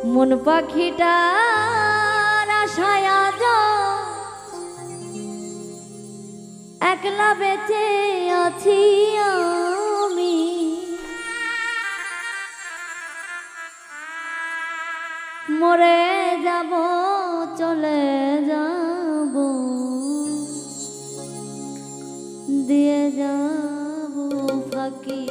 মন পাখিটার আশায় আজ একলা বেঁচে আছি আমি। মরে যাব, চলে যাব, দিয়ে যাব ফাঁকি।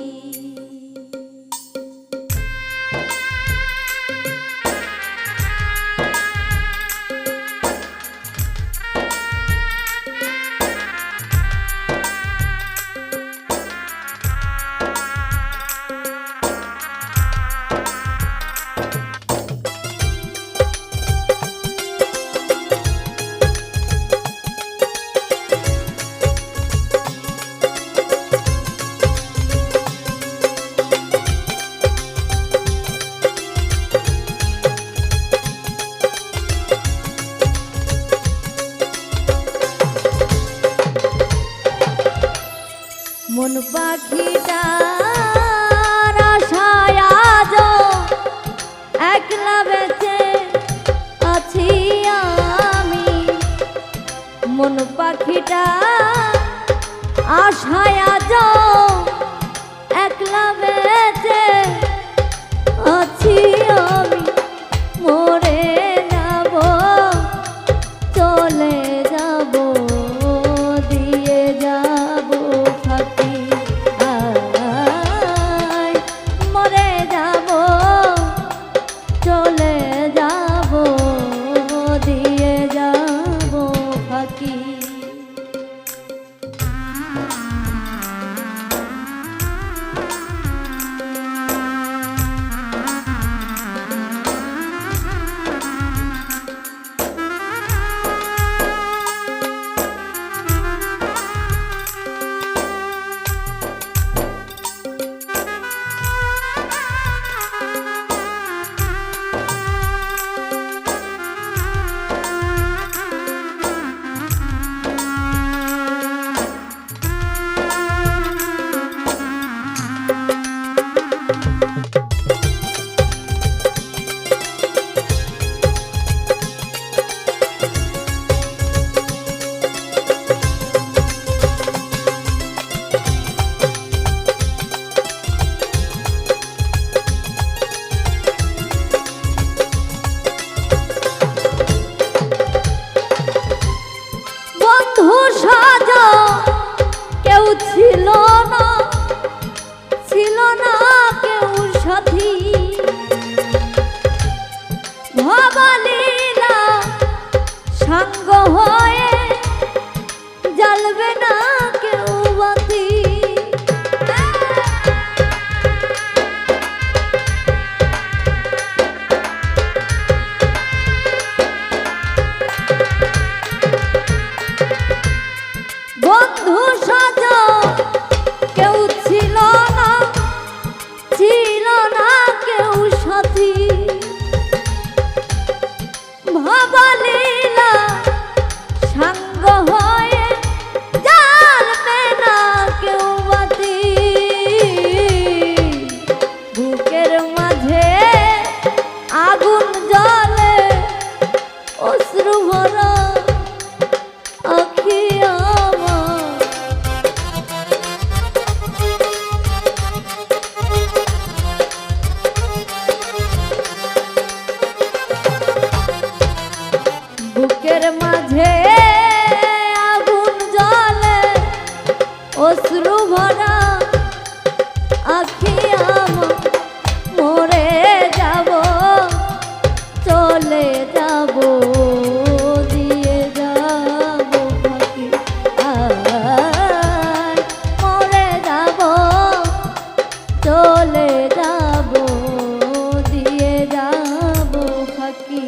মন পাখিটার আশায় আজ একলা বেঁচে আছি আমি। মন পাখিটার আশায় আজ একলা বেঁচে আছি আমি। মরে যাব, চলে যাব, দিয়ে যাব ফাঁকি। মরে যাব, চলে যাব, দিয়ে যাব ফাঁকি। ছিল না, ছিল না কেউ সাথী। ভাবালীলা সাঙ্গ হয়ে জ্বালবে না কেউ বাতি। বন্ধু সাজা কেউ ছিল না, ছিল না কেউ সাথী। ভাবালীলা সাঙ্গ হয়ে জ্বালবে না কেউ বাতি। বুকের মাঝে আগুন জ্বলে, অশ্রু ভরা আখি আমার। বুকের মাঝে আগুন জ্বলে, অশ্রু ভরা আখি আমার। মরে যাব, চলে যাব, দিয়ে যাব ফাঁকি। মরে যাব, চলে যাব, দিয়ে যাব ফাঁকি।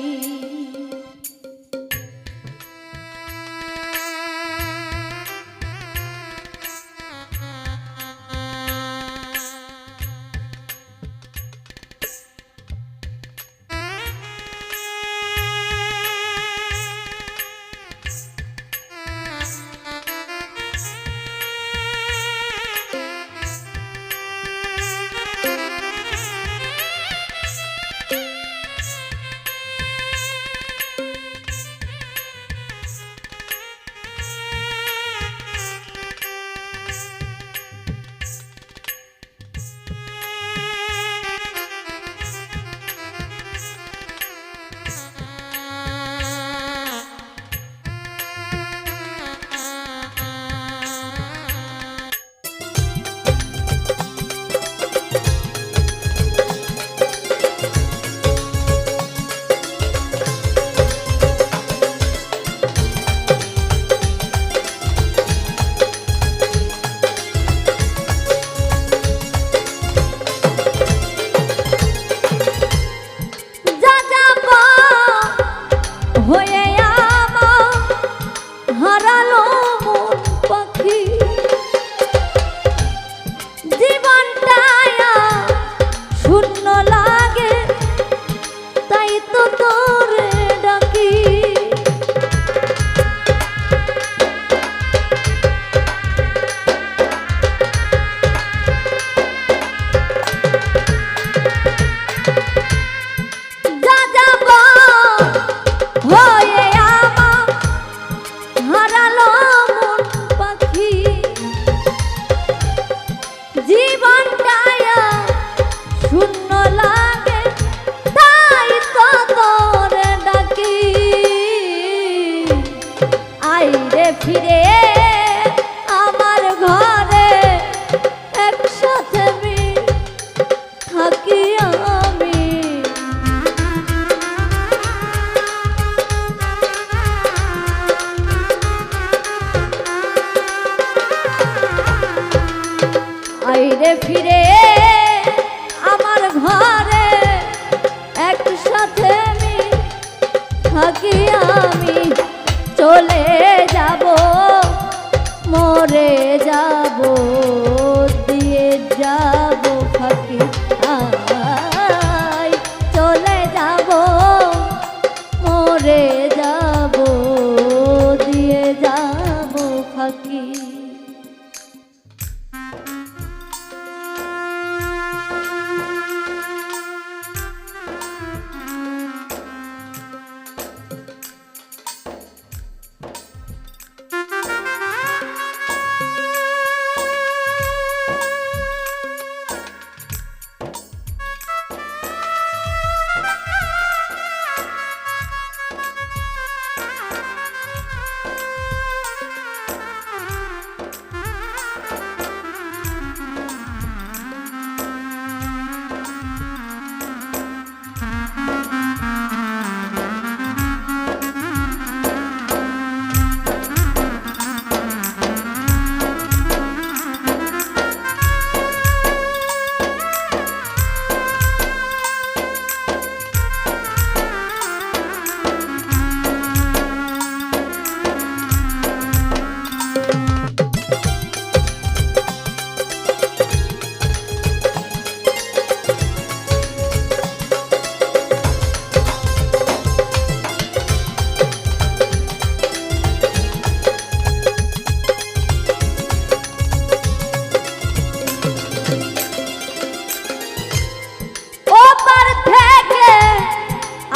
পার থেকে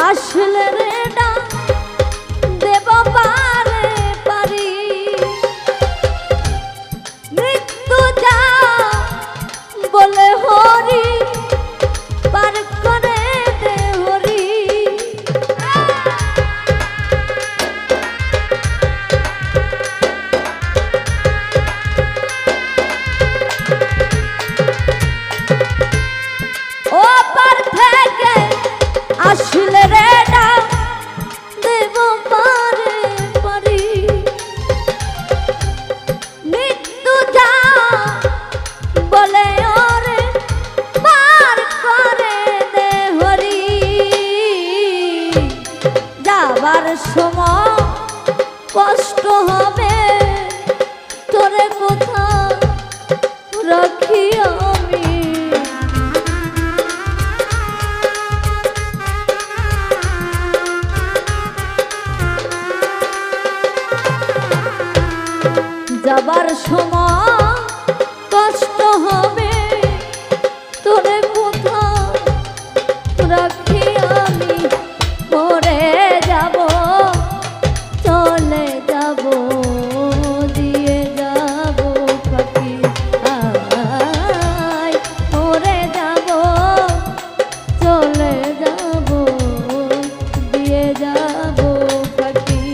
আসলে রে না দেব পারে পারি মৃত্যু যা বলে হরি পার করে দে হরি ও পার থেকে আসলে রে না দেব পারে পারি মৃত্যু যা বলে ওরে পার করে দে হরি যাবার সময় কষ্ট হবে তোরে কোথাও রাখি আমি যাবার সময় কষ্ট হবে তোরে কোথাও রাখি আমি মরে যাব চলে যাব দিয়ে যাব পাখি আয় মরে যাব চলে যাব দিয়ে যাব পাখি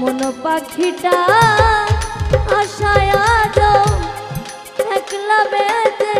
মন পাখিটা আশায় আজ একলা বেঁচে